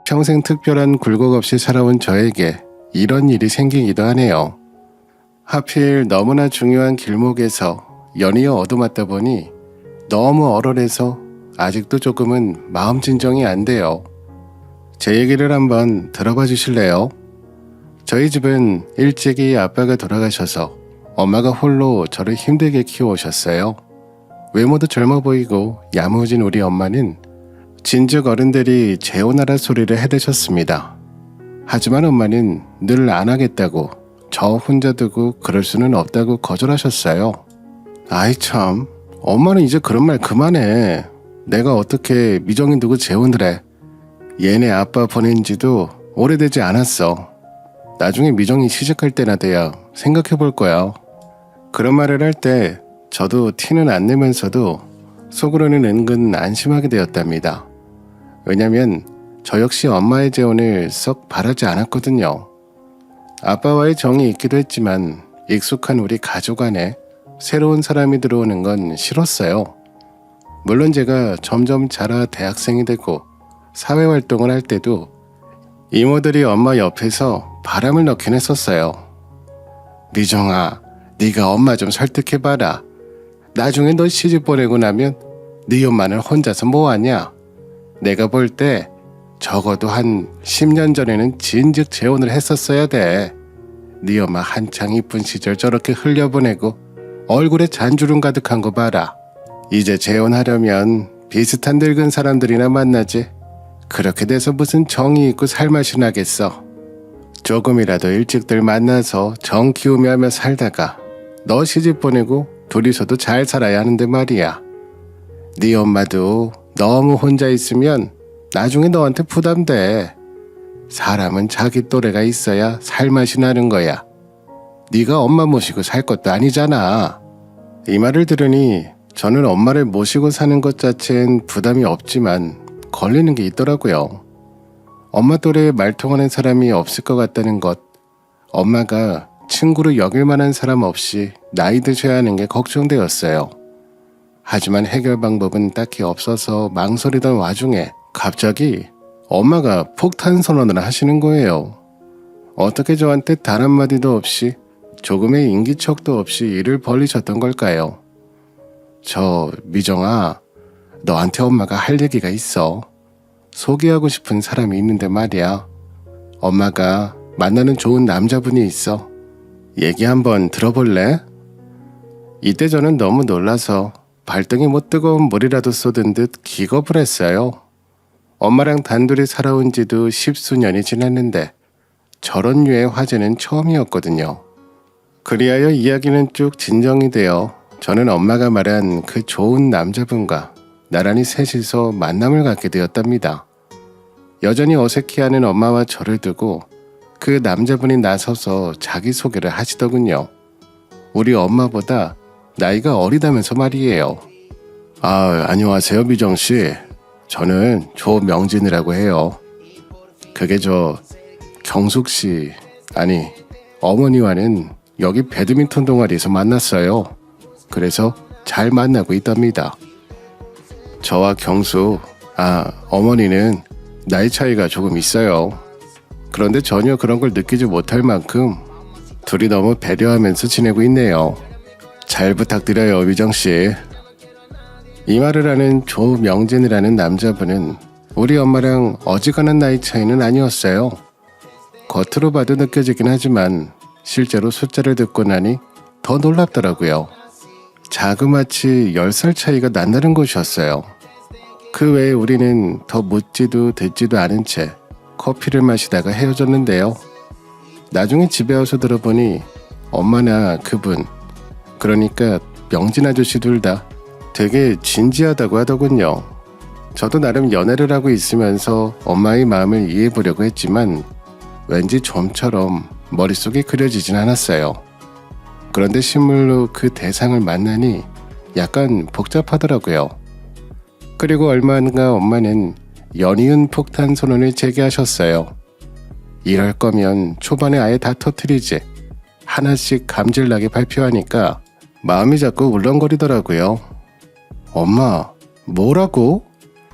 평생 특별한 굴곡 없이 살아온 저에게 이런 일이 생기기도 하네요. 하필 너무나 중요한 길목에서 연이어 얻어맞다 보니 너무 얼얼해서 아직도 조금은 마음 진정이 안 돼요. 제 얘기를 한번 들어봐 주실래요? 저희 집은 일찍이 아빠가 돌아가셔서 엄마가 홀로 저를 힘들게 키워오셨어요. 외모도 젊어 보이고 야무진 우리 엄마는 진즉 어른들이 재혼하라 소리를 해대셨습니다. 하지만 엄마는 늘 안 하겠다고 저 혼자 두고 그럴 수는 없다고 거절하셨어요. 아이 참, 엄마는 이제 그런 말 그만해. 내가 어떻게 미정이 두고 재혼을 해. 얘네 아빠 보낸 지도 오래되지 않았어. 나중에 미정이 시집갈 때나 돼야 생각해 볼 거야. 그런 말을 할 때 저도 티는 안 내면서도 속으로는 은근 안심하게 되었답니다. 왜냐면 저 역시 엄마의 재혼을 썩 바라지 않았거든요. 아빠와의 정이 있기도 했지만 익숙한 우리 가족 안에 새로운 사람이 들어오는 건 싫었어요. 물론 제가 점점 자라 대학생이 되고 사회활동을 할 때도 이모들이 엄마 옆에서 바람을 넣긴 했었어요. 미정아, 네가 엄마 좀 설득해봐라. 나중에 너 시집 보내고 나면 네 엄마는 혼자서 뭐하냐? 내가 볼 때 적어도 한 10년 전에는 진즉 재혼을 했었어야 돼. 네 엄마 한창 이쁜 시절 저렇게 흘려보내고 얼굴에 잔주름 가득한 거 봐라. 이제 재혼하려면 비슷한 늙은 사람들이나 만나지. 그렇게 돼서 무슨 정이 있고 살맛이 나겠어. 조금이라도 일찍들 만나서 정 키우며 하며 살다가 너 시집 보내고 둘이서도 잘 살아야 하는데 말이야. 네 엄마도 너무 혼자 있으면 나중에 너한테 부담돼. 사람은 자기 또래가 있어야 살맛이 나는 거야. 네가 엄마 모시고 살 것도 아니잖아. 이 말을 들으니 저는 엄마를 모시고 사는 것 자체엔 부담이 없지만 걸리는 게 있더라고요. 엄마 또래에 말통하는 사람이 없을 것 같다는 것, 엄마가 친구로 여길 만한 사람 없이 나이 드셔야 하는 게 걱정되었어요. 하지만 해결 방법은 딱히 없어서 망설이던 와중에 갑자기 엄마가 폭탄 선언을 하시는 거예요. 어떻게 저한테 단 한마디도 없이 조금의 인기척도 없이 일을 벌리셨던 걸까요? 저 미정아, 너한테 엄마가 할 얘기가 있어. 소개하고 싶은 사람이 있는데 말이야. 엄마가 만나는 좋은 남자분이 있어. 얘기 한번 들어볼래? 이때 저는 너무 놀라서 발등에 뭐 뜨거운 물이라도 쏟은 듯 기겁을 했어요. 엄마랑 단둘이 살아온 지도 10수년이 지났는데 저런 류의 화제는 처음이었거든요. 그리하여 이야기는 쭉 진정이 되어 저는 엄마가 말한 그 좋은 남자분과 나란히 셋이서 만남을 갖게 되었답니다. 여전히 어색해하는 엄마와 저를 두고 그 남자분이 나서서 자기소개를 하시더군요. 우리 엄마보다 나이가 어리다면서 말이에요. 안녕하세요 미정씨. 저는 조명진이라고 해요. 그게 저 경숙씨, 아니 어머니와는 여기 배드민턴 동아리에서 만났어요. 그래서 잘 만나고 있답니다. 저와 경숙, 어머니는 나이 차이가 조금 있어요. 그런데 전혀 그런 걸 느끼지 못할 만큼 둘이 너무 배려하면서 지내고 있네요. 잘 부탁드려요 미정씨. 이 말을 하는 조명진이라는 남자분은 우리 엄마랑 어지간한 나이 차이는 아니었어요. 겉으로 봐도 느껴지긴 하지만 실제로 숫자를 듣고 나니 더 놀랍더라고요. 자그마치 10살 차이가 난다는 것이었어요. 그 외에 우리는 더 묻지도 듣지도 않은 채 커피를 마시다가 헤어졌는데요. 나중에 집에 와서 들어보니 엄마나 그분, 그러니까 명진 아저씨 둘 다 되게 진지하다고 하더군요. 저도 나름 연애를 하고 있으면서 엄마의 마음을 이해해보려고 했지만 왠지 좀처럼 머릿속에 그려지진 않았어요. 그런데 실물로 그 대상을 만나니 약간 복잡하더라고요. 그리고 얼마 안가 엄마는 연이은 폭탄 선언을 제기하셨어요. 이럴 거면 초반에 아예 다 터뜨리지. 하나씩 감질나게 발표하니까 마음이 자꾸 울렁거리더라고요. 엄마, 뭐라고?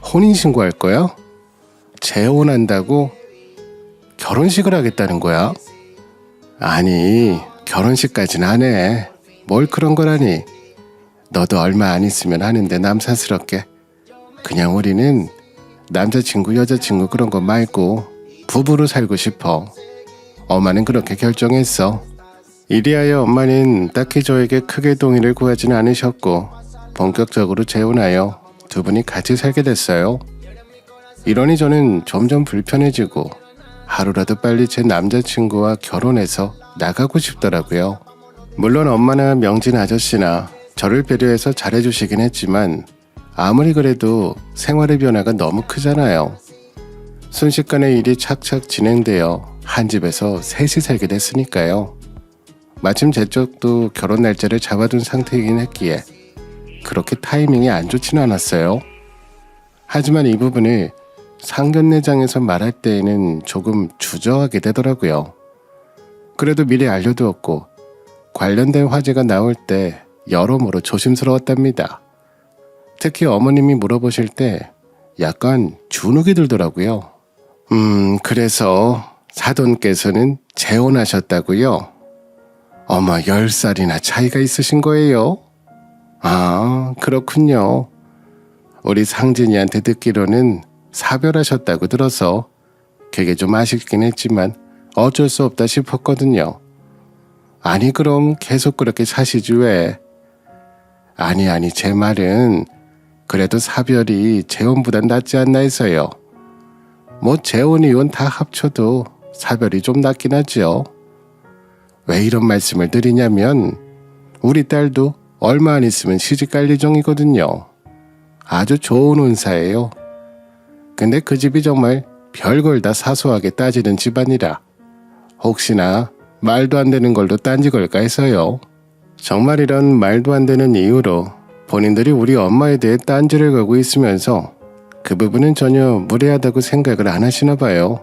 혼인신고할 거야? 재혼한다고? 결혼식을 하겠다는 거야? 아니, 결혼식까지는 안 해. 뭘 그런 거라니. 너도 얼마 안 있으면 하는데 남사스럽게. 그냥 우리는 남자친구 여자친구 그런 거 말고 부부로 살고 싶어. 엄마는 그렇게 결정했어. 이리하여 엄마는 딱히 저에게 크게 동의를 구하지는 않으셨고 본격적으로 재혼하여 두 분이 같이 살게 됐어요. 이러니 저는 점점 불편해지고 하루라도 빨리 제 남자친구와 결혼해서 나가고 싶더라고요. 물론 엄마나 명진 아저씨나 저를 배려해서 잘해주시긴 했지만 아무리 그래도 생활의 변화가 너무 크잖아요. 순식간에 일이 착착 진행되어 한 집에서 셋이 살게 됐으니까요. 마침 제 쪽도 결혼 날짜를 잡아둔 상태이긴 했기에 그렇게 타이밍이 안 좋지는 않았어요. 하지만 이 부분을 상견례장에서 말할 때에는 조금 주저하게 되더라고요. 그래도 미리 알려두었고 관련된 화제가 나올 때 여러모로 조심스러웠답니다. 특히 어머님이 물어보실 때 약간 주눅이 들더라고요. 그래서 사돈께서는 재혼하셨다고요? 어머, 10살이나 차이가 있으신 거예요? 아, 그렇군요. 우리 상진이한테 듣기로는 사별하셨다고 들어서 그게 좀 아쉽긴 했지만 어쩔 수 없다 싶었거든요. 아니, 그럼 계속 그렇게 사시지 왜? 아니, 제 말은 그래도 사별이 재혼보단 낫지 않나 해서요. 뭐 재혼 이혼 다 합쳐도 사별이 좀 낫긴 하죠. 왜 이런 말씀을 드리냐면 우리 딸도 얼마 안 있으면 시집갈 예정이거든요. 아주 좋은 운사예요. 근데 그 집이 정말 별걸 다 사소하게 따지는 집안이라 혹시나 말도 안 되는 걸로 딴지 걸까 해서요. 정말 이런 말도 안 되는 이유로 본인들이 우리 엄마에 대해 딴지를 걸고 있으면서 그 부분은 전혀 무례하다고 생각을 안 하시나 봐요.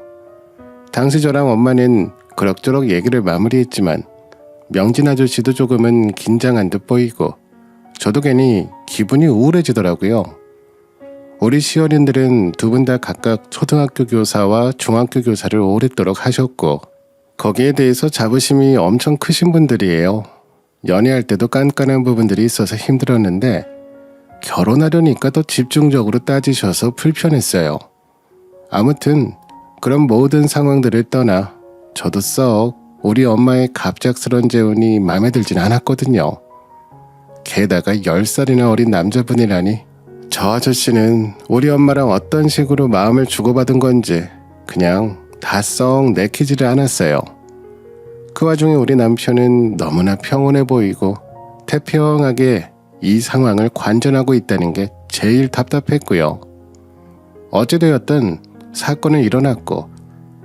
당시 저랑 엄마는 그럭저럭 얘기를 마무리했지만 명진 아저씨도 조금은 긴장한 듯 보이고 저도 괜히 기분이 우울해지더라고요. 우리 시어른들은 두 분 다 각각 초등학교 교사와 중학교 교사를 오랫도록 하셨고 거기에 대해서 자부심이 엄청 크신 분들이에요. 연애할 때도 깐깐한 부분들이 있어서 힘들었는데 결혼하려니까 더 집중적으로 따지셔서 불편했어요. 아무튼 그런 모든 상황들을 떠나 저도 썩 우리 엄마의 갑작스런 재혼이 마음에 들진 않았거든요. 게다가 10살이나 어린 남자분이라니 저 아저씨는 우리 엄마랑 어떤 식으로 마음을 주고받은 건지 그냥 다 썩 내키지를 않았어요. 그 와중에 우리 남편은 너무나 평온해 보이고 태평하게 이 상황을 관전하고 있다는 게 제일 답답했고요. 어찌되었든 사건은 일어났고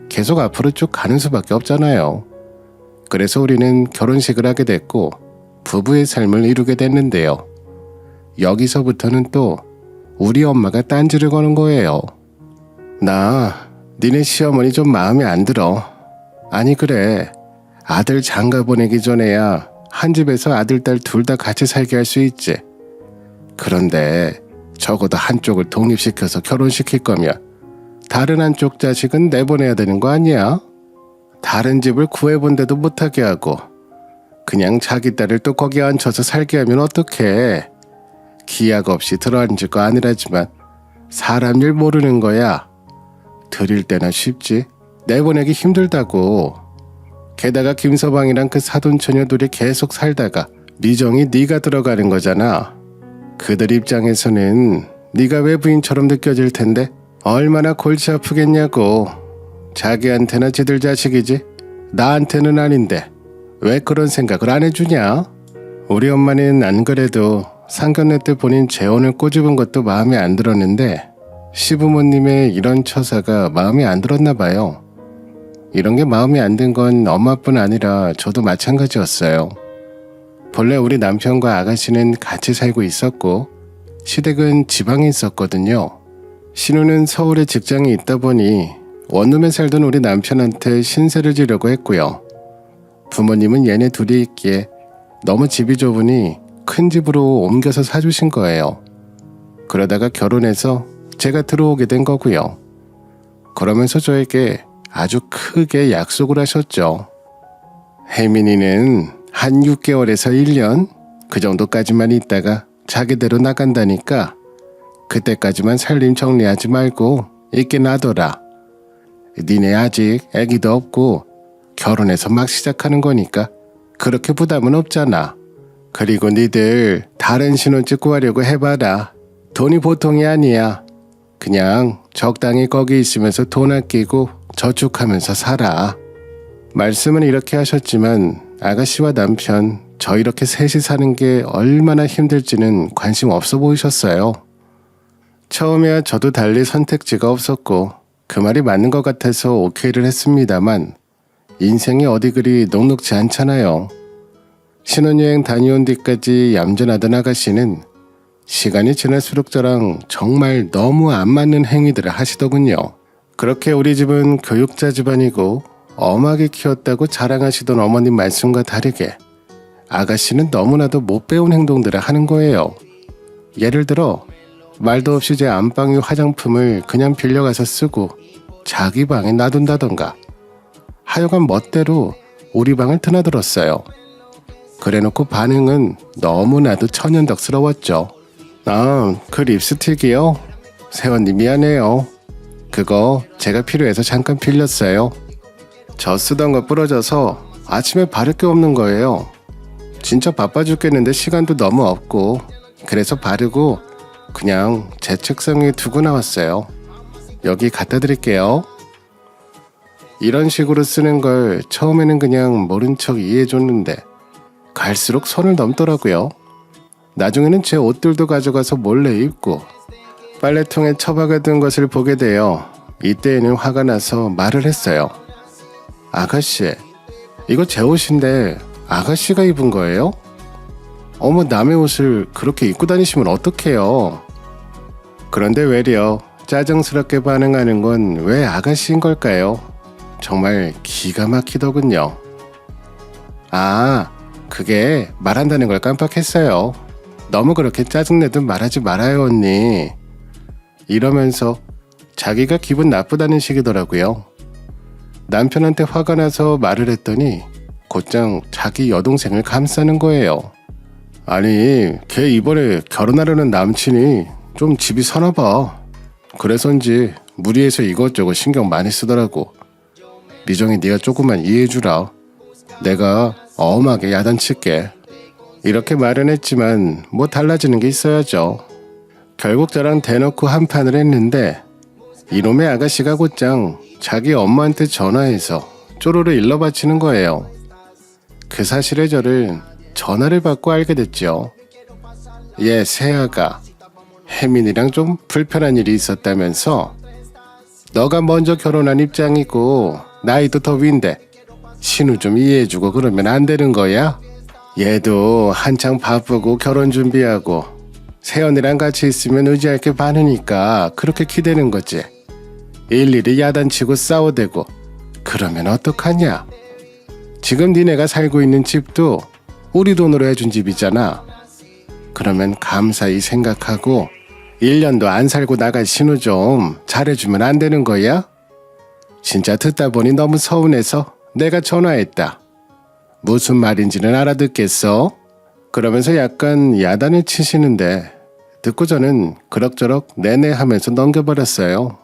계속 앞으로 쭉 가는 수밖에 없잖아요. 그래서 우리는 결혼식을 하게 됐고 부부의 삶을 이루게 됐는데요. 여기서부터는 또 우리 엄마가 딴지를 거는 거예요. 나 니네 시어머니 좀 마음에 안 들어. 아니 그래, 아들 장가 보내기 전에야 한 집에서 아들 딸 둘 다 같이 살게 할 수 있지. 그런데 적어도 한쪽을 독립시켜서 결혼시킬 거면 다른 한쪽 자식은 내보내야 되는 거 아니야? 다른 집을 구해본데도 못하게 하고 그냥 자기 딸을 또 거기 앉혀서 살게 하면 어떡해. 기약 없이 들어앉을 거 아니라지만 사람 일 모르는 거야. 드릴 때나 쉽지 내보내기 힘들다고. 게다가 김서방이랑 그 사돈처녀 둘이 계속 살다가 미정이 네가 들어가는 거잖아. 그들 입장에서는 네가 외부인처럼 느껴질 텐데 얼마나 골치 아프겠냐고. 자기한테나 지들 자식이지 나한테는 아닌데 왜 그런 생각을 안 해주냐? 우리 엄마는 안 그래도 상견례 때 본인 재혼을 꼬집은 것도 마음에 안 들었는데 시부모님의 이런 처사가 마음에 안 들었나 봐요. 이런 게 마음에 안 든 건 엄마뿐 아니라 저도 마찬가지였어요. 본래 우리 남편과 아가씨는 같이 살고 있었고 시댁은 지방에 있었거든요. 신우는 서울에 직장이 있다 보니 원룸에 살던 우리 남편한테 신세를 지려고 했고요. 부모님은 얘네 둘이 있기에 너무 집이 좁으니 큰 집으로 옮겨서 사주신 거예요. 그러다가 결혼해서 제가 들어오게 된 거고요. 그러면서 저에게 아주 크게 약속을 하셨죠. 혜민이는 한 6개월에서 1년 그 정도까지만 있다가 자기대로 나간다니까 그때까지만 살림 정리하지 말고 있게 놔둬라. 니네 아직 애기도 없고 결혼해서 막 시작하는 거니까 그렇게 부담은 없잖아. 그리고 니들 다른 신혼집 구하려고 해봐라. 돈이 보통이 아니야. 그냥 적당히 거기 있으면서 돈 아끼고 저축하면서 살아. 말씀은 이렇게 하셨지만 아가씨와 남편 저 이렇게 셋이 사는 게 얼마나 힘들지는 관심 없어 보이셨어요. 처음에야 저도 달리 선택지가 없었고 그 말이 맞는 것 같아서 오케이를 했습니다만 인생이 어디 그리 녹록지 않잖아요. 신혼여행 다녀온 뒤까지 얌전하던 아가씨는 시간이 지날수록 저랑 정말 너무 안 맞는 행위들을 하시더군요. 그렇게 우리 집은 교육자 집안이고 엄하게 키웠다고 자랑하시던 어머님 말씀과 다르게 아가씨는 너무나도 못 배운 행동들을 하는 거예요. 예를 들어 말도 없이 제 안방의 화장품을 그냥 빌려가서 쓰고 자기 방에 놔둔다던가 하여간 멋대로 우리 방을 드나들었어요. 그래놓고 반응은 너무나도 천연덕스러웠죠. 그 립스틱이요? 세원님 미안해요. 그거 제가 필요해서 잠깐 빌렸어요. 저 쓰던 거 부러져서 아침에 바를 게 없는 거예요. 진짜 바빠 죽겠는데 시간도 너무 없고 그래서 바르고 그냥 제 책상 위에 두고 나왔어요. 여기 갖다 드릴게요. 이런 식으로 쓰는 걸 처음에는 그냥 모른 척 이해해줬는데 갈수록 선을 넘더라고요. 나중에는 제 옷들도 가져가서 몰래 입고 빨래통에 처박아둔 것을 보게 되어 이때에는 화가 나서 말을 했어요. 아가씨, 이거 제 옷인데 아가씨가 입은 거예요? 어머, 남의 옷을 그렇게 입고 다니시면 어떡해요? 그런데 외려 짜증스럽게 반응하는 건 왜 아가씨인 걸까요? 정말 기가 막히더군요. 그게 말한다는 걸 깜빡했어요. 너무 그렇게 짜증내도 말하지 말아요, 언니. 이러면서 자기가 기분 나쁘다는 식이더라고요. 남편한테 화가 나서 말을 했더니 곧장 자기 여동생을 감싸는 거예요. 아니, 걔 이번에 결혼하려는 남친이 좀 집이 서나봐. 그래서인지 무리해서 이것저것 신경 많이 쓰더라고. 미정이 네가 조금만 이해해주라. 내가 엄하게 야단칠게. 이렇게 말은 했지만 뭐 달라지는 게 있어야죠. 결국 저랑 대놓고 한판을 했는데 이놈의 아가씨가 곧장 자기 엄마한테 전화해서 쪼로를 일러바치는 거예요. 그 사실에 저를 전화를 받고 알게 됐죠. 새아가 혜민이랑 좀 불편한 일이 있었다면서 너가 먼저 결혼한 입장이고 나이도 더 위인데 신우 좀 이해해주고 그러면 안 되는 거야? 얘도 한창 바쁘고 결혼 준비하고 세연이랑 같이 있으면 의지할 게 많으니까 그렇게 기대는 거지. 일일이 야단치고 싸워대고 그러면 어떡하냐? 지금 니네가 살고 있는 집도 우리 돈으로 해준 집이잖아. 그러면 감사히 생각하고 1년도 안 살고 나갈 신우 좀 잘해주면 안 되는 거야? 진짜 듣다 보니 너무 서운해서 내가 전화했다. 무슨 말인지는 알아듣겠어? 그러면서 약간 야단을 치시는데 듣고 저는 그럭저럭 네네 하면서 넘겨버렸어요.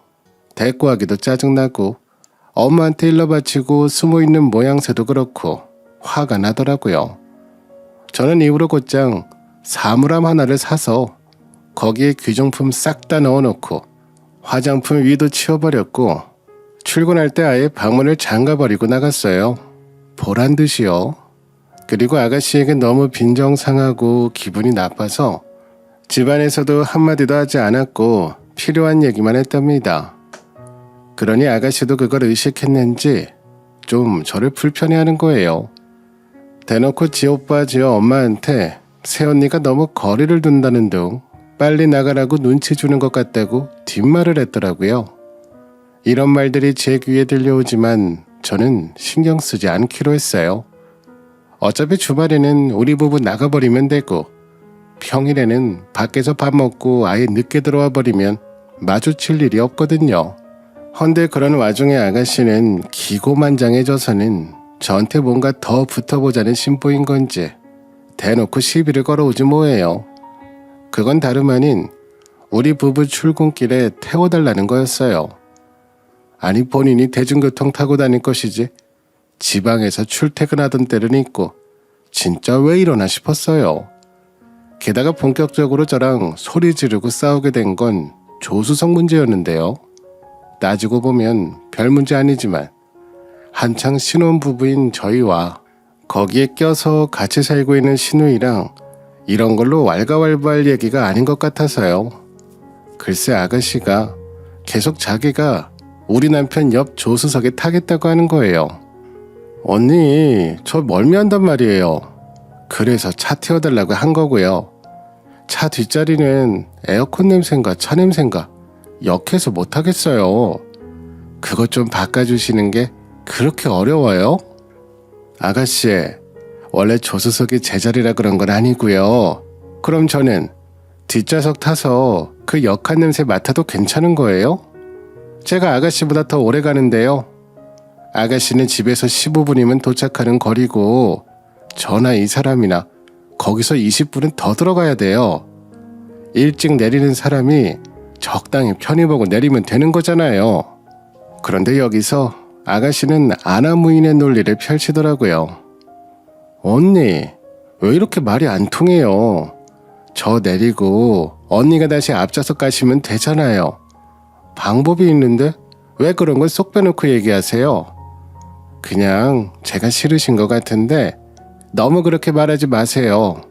대꾸하기도 짜증나고 엄마한테 일러바치고 숨어있는 모양새도 그렇고 화가 나더라고요. 저는 이후로 곧장 사물함 하나를 사서 거기에 귀중품 싹 다 넣어놓고 화장품 위도 치워버렸고 출근할 때 아예 방문을 잠가버리고 나갔어요. 보란 듯이요. 그리고 아가씨에게 너무 빈정상하고 기분이 나빠서 집안에서도 한마디도 하지 않았고 필요한 얘기만 했답니다. 그러니 아가씨도 그걸 의식했는지 좀 저를 불편해하는 거예요. 대놓고 지 오빠 지 엄마한테 새언니가 너무 거리를 둔다는 둥 빨리 나가라고 눈치 주는 것 같다고 뒷말을 했더라고요. 이런 말들이 제 귀에 들려오지만 저는 신경 쓰지 않기로 했어요. 어차피 주말에는 우리 부부 나가버리면 되고 평일에는 밖에서 밥 먹고 아예 늦게 들어와 버리면 마주칠 일이 없거든요. 헌데 그런 와중에 아가씨는 기고만장해져서는 저한테 뭔가 더 붙어보자는 심보인 건지 대놓고 시비를 걸어오지 뭐예요. 그건 다름 아닌 우리 부부 출근길에 태워달라는 거였어요. 아니 본인이 대중교통 타고 다닐 것이지 지방에서 출퇴근하던 때는 있고 진짜 왜 이러나 싶었어요. 게다가 본격적으로 저랑 소리 지르고 싸우게 된 건 조수석 문제였는데요. 따지고 보면 별 문제 아니지만 한창 신혼부부인 저희와 거기에 껴서 같이 살고 있는 시누이랑 이런 걸로 왈가왈부할 얘기가 아닌 것 같아서요. 글쎄 아가씨가 계속 자기가 우리 남편 옆 조수석에 타겠다고 하는 거예요. 언니 저 멀미한단 말이에요. 그래서 차 태워달라고 한 거고요. 차 뒷자리는 에어컨 냄새인가 차 냄새인가 역해서 못하겠어요. 그것 좀 바꿔주시는 게 그렇게 어려워요? 아가씨 원래 조수석이 제 자리라 그런 건 아니고요. 그럼 저는 뒷좌석 타서 그 역한 냄새 맡아도 괜찮은 거예요? 제가 아가씨보다 더 오래 가는데요. 아가씨는 집에서 15분이면 도착하는 거리고 저나 이 사람이나 거기서 20분은 더 들어가야 돼요. 일찍 내리는 사람이 적당히 편히 보고 내리면 되는 거잖아요. 그런데 여기서 아가씨는 아나무인의 논리를 펼치더라고요. 언니 왜 이렇게 말이 안 통해요. 저 내리고 언니가 다시 앞좌석 가시면 되잖아요. 방법이 있는데 왜 그런 걸 쏙 빼놓고 얘기하세요? 그냥 제가 싫으신 것 같은데 너무 그렇게 말하지 마세요.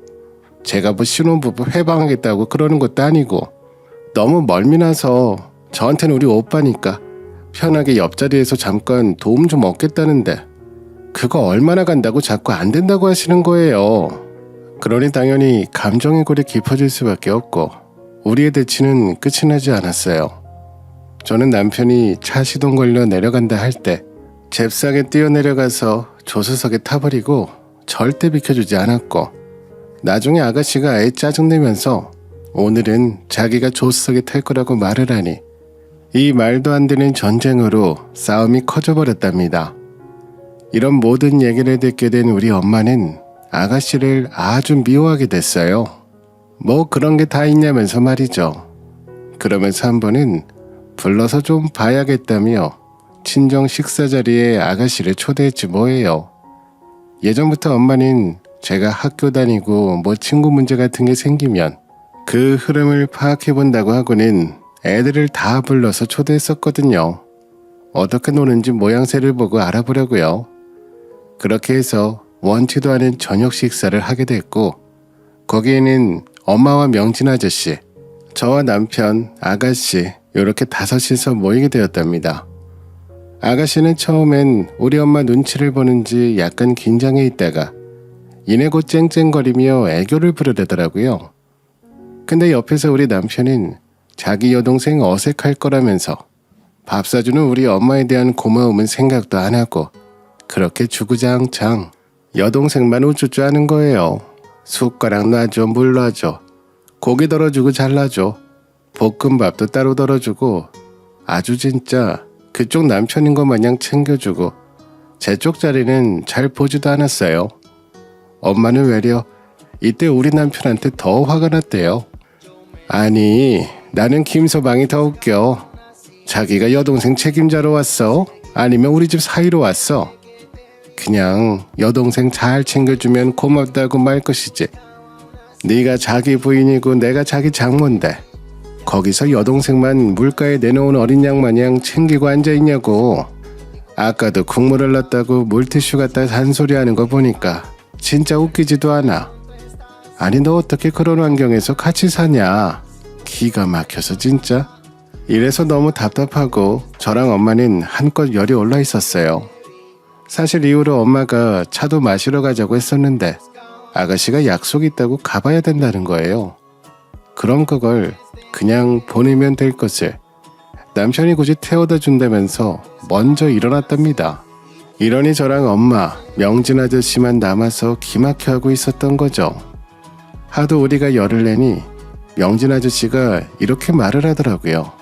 제가 뭐 신혼부부 회방하겠다고 그러는 것도 아니고 너무 멀미나서 저한테는 우리 오빠니까 편하게 옆자리에서 잠깐 도움 좀 얻겠다는데 그거 얼마나 간다고 자꾸 안 된다고 하시는 거예요. 그러니 당연히 감정의 골이 깊어질 수밖에 없고 우리의 대치는 끝이 나지 않았어요. 저는 남편이 차 시동 걸려 내려간다 할 때 잽싸게 뛰어내려가서 조수석에 타버리고 절대 비켜주지 않았고 나중에 아가씨가 아예 짜증내면서 오늘은 자기가 조수석에 탈 거라고 말을 하니 이 말도 안 되는 전쟁으로 싸움이 커져버렸답니다. 이런 모든 얘기를 듣게 된 우리 엄마는 아가씨를 아주 미워하게 됐어요. 뭐 그런 게 다 있냐면서 말이죠. 그러면서 한 번은 불러서 좀 봐야겠다며 친정 식사 자리에 아가씨를 초대했지 뭐예요. 예전부터 엄마는 제가 학교 다니고 뭐 친구 문제 같은 게 생기면 그 흐름을 파악해 본다고 하고는 애들을 다 불러서 초대했었거든요. 어떻게 노는지 모양새를 보고 알아보려고요. 그렇게 해서 원치도 않은 저녁 식사를 하게 됐고 거기에는 엄마와 명진 아저씨, 저와 남편, 아가씨 이렇게 다섯이서 모이게 되었답니다. 아가씨는 처음엔 우리 엄마 눈치를 보는지 약간 긴장해 있다가 이내 곧 쨍쨍거리며 애교를 부르더라고요. 근데 옆에서 우리 남편은 자기 여동생 어색할 거라면서 밥 사주는 우리 엄마에 대한 고마움은 생각도 안 하고 그렇게 주구장창 여동생만 우쭈쭈 하는 거예요. 숟가락 놔줘, 물 놔줘, 고기 덜어주고 잘라줘, 볶음밥도 따로 덜어주고 아주 진짜 그쪽 남편인 것 마냥 챙겨주고 제 쪽 자리는 잘 보지도 않았어요. 엄마는 외려 이때 우리 남편한테 더 화가 났대요. 아니 나는 김서방이 더 웃겨. 자기가 여동생 책임자로 왔어? 아니면 우리 집 사이로 왔어? 그냥 여동생 잘 챙겨주면 고맙다고 말 것이지. 네가 자기 부인이고 내가 자기 장모인데 거기서 여동생만 물가에 내놓은 어린 양 마냥 챙기고 앉아있냐고. 아까도 국물 흘렀다고 물티슈 갖다 잔소리하는 거 보니까 진짜 웃기지도 않아. 아니 너 어떻게 그런 환경에서 같이 사냐. 기가 막혀서 진짜. 이래서 너무 답답하고 저랑 엄마는 한껏 열이 올라 있었어요. 사실 이후로 엄마가 차도 마시러 가자고 했었는데 아가씨가 약속이 있다고 가봐야 된다는 거예요. 그럼 그걸 그냥 보내면 될 것을 남편이 굳이 태워다 준다면서 먼저 일어났답니다. 이러니 저랑 엄마, 명진 아저씨만 남아서 기막혀 하고 있었던 거죠. 하도 우리가 열을 내니 명진 아저씨가 이렇게 말을 하더라고요.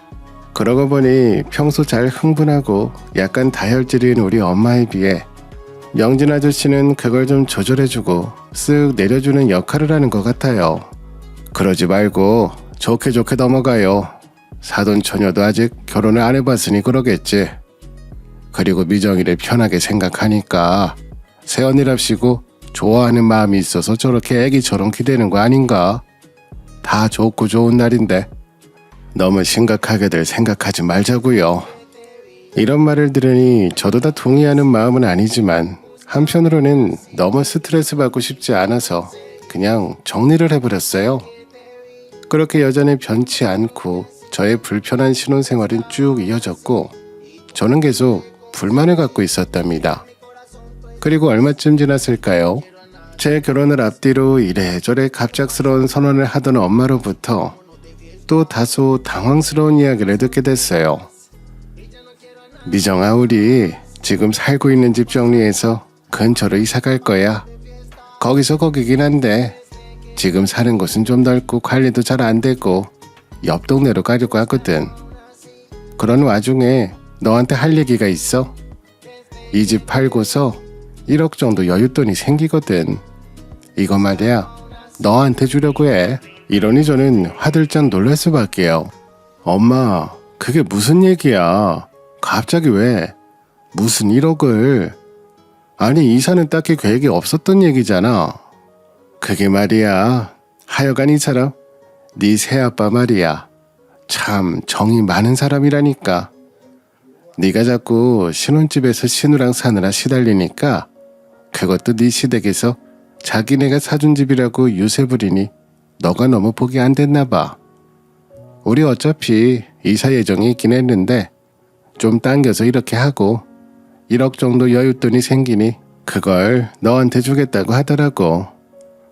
그러고 보니 평소 잘 흥분하고 약간 다혈질인 우리 엄마에 비해 명진 아저씨는 그걸 좀 조절해주고 쓱 내려주는 역할을 하는 것 같아요. 그러지 말고 좋게 좋게 넘어가요. 사돈처녀도 아직 결혼을 안 해봤으니 그러겠지. 그리고 미정이를 편하게 생각하니까 새언니랍시고 좋아하는 마음이 있어서 저렇게 애기처럼 기대는 거 아닌가? 다 좋고 좋은 날인데 너무 심각하게들 생각하지 말자고요. 이런 말을 들으니 저도 다 동의하는 마음은 아니지만 한편으로는 너무 스트레스 받고 싶지 않아서 그냥 정리를 해버렸어요. 그렇게 여전히 변치 않고 저의 불편한 신혼생활은 쭉 이어졌고 저는 계속 불만을 갖고 있었답니다. 그리고 얼마쯤 지났을까요? 제 결혼을 앞뒤로 이래저래 갑작스러운 선언을 하던 엄마로부터 또 다소 당황스러운 이야기를 듣게 됐어요. 미정아, 우리 지금 살고 있는 집 정리해서 근처로 이사 갈 거야. 거기서 거기긴 한데 지금 사는 곳은 좀 넓고 관리도 잘 안 되고 옆 동네로 가려고 하거든. 그런 와중에 너한테 할 얘기가 있어. 이 집 팔고서 1억 정도 여윳돈이 생기거든. 이거 말이야, 너한테 주려고 해. 이러니 저는 화들짝 놀랄 수밖에요. 엄마, 그게 무슨 얘기야? 갑자기 왜? 무슨 1억을? 아니, 이사는 딱히 계획이 없었던 얘기잖아. 그게 말이야, 하여간 이 사람, 네 새아빠 말이야. 참 정이 많은 사람이라니까. 네가 자꾸 신혼집에서 신우랑 사느라 시달리니까 그것도 네 시댁에서 자기네가 사준 집이라고 유세 부리니 너가 너무 복이 안 됐나 봐. 우리 어차피 이사 예정이 있긴 했는데 좀 당겨서 이렇게 하고 1억 정도 여윳돈이 생기니 그걸 너한테 주겠다고 하더라고.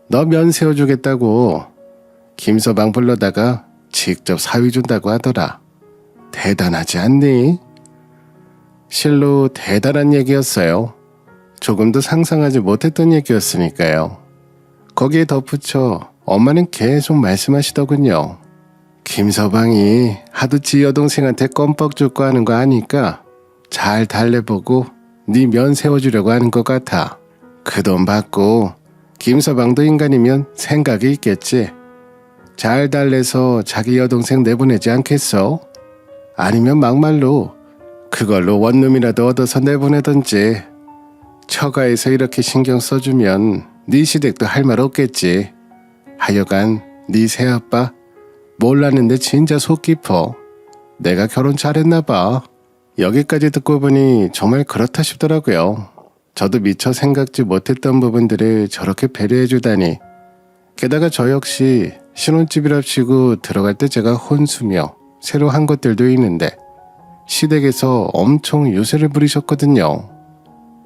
너 면 세워주겠다고 김서방 불러다가 직접 사위 준다고 하더라. 대단하지 않니? 실로 대단한 얘기였어요. 조금도 상상하지 못했던 얘기였으니까요. 거기에 덧붙여 엄마는 계속 말씀하시더군요. 김서방이 하도 지 여동생한테 껌뻑 줄 거 하는 거 아니까 잘 달래보고 네 면 세워주려고 하는 것 같아. 그 돈 받고 김서방도 인간이면 생각이 있겠지. 잘 달래서 자기 여동생 내보내지 않겠어? 아니면 막말로 그걸로 원룸이라도 얻어서 내보내던지. 처가에서 이렇게 신경 써주면 네 시댁도 할 말 없겠지. 하여간 네 새아빠 몰랐는데 진짜 속 깊어. 내가 결혼 잘했나 봐. 여기까지 듣고 보니 정말 그렇다 싶더라고요. 저도 미처 생각지 못했던 부분들을 저렇게 배려해주다니. 게다가 저 역시 신혼집이랍시고 들어갈 때 제가 혼수며 새로 한 것들도 있는데 시댁에서 엄청 유세를 부리셨거든요.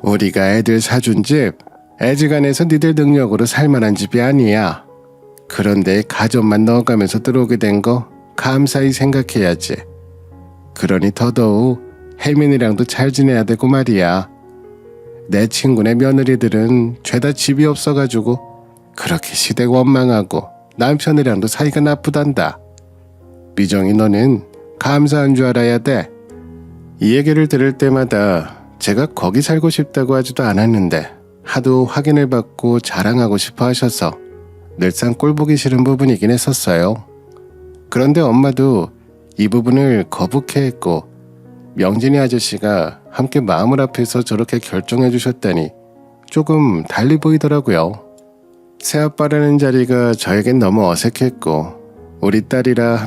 우리가 애들 사준 집, 애지간해서 니들 능력으로 살만한 집이 아니야. 그런데 가전만 넣어가면서 들어오게 된 거 감사히 생각해야지. 그러니 더더욱 혜민이랑도 잘 지내야 되고 말이야. 내 친구네 며느리들은 죄다 집이 없어가지고 그렇게 시댁 원망하고 남편이랑도 사이가 나쁘단다. 미정이 너는 감사한 줄 알아야 돼. 이 얘기를 들을 때마다 제가 거기 살고 싶다고 하지도 않았는데 하도 확인을 받고 자랑하고 싶어 하셔서 늘상 꼴보기 싫은 부분이긴 했었어요. 그런데 엄마도 이 부분을 거북해했고 명진이 아저씨가 함께 마음을 합해서 저렇게 결정해 주셨다니 조금 달리 보이더라고요. 새아빠라는 자리가 저에겐 너무 어색했고 우리 딸이라 하면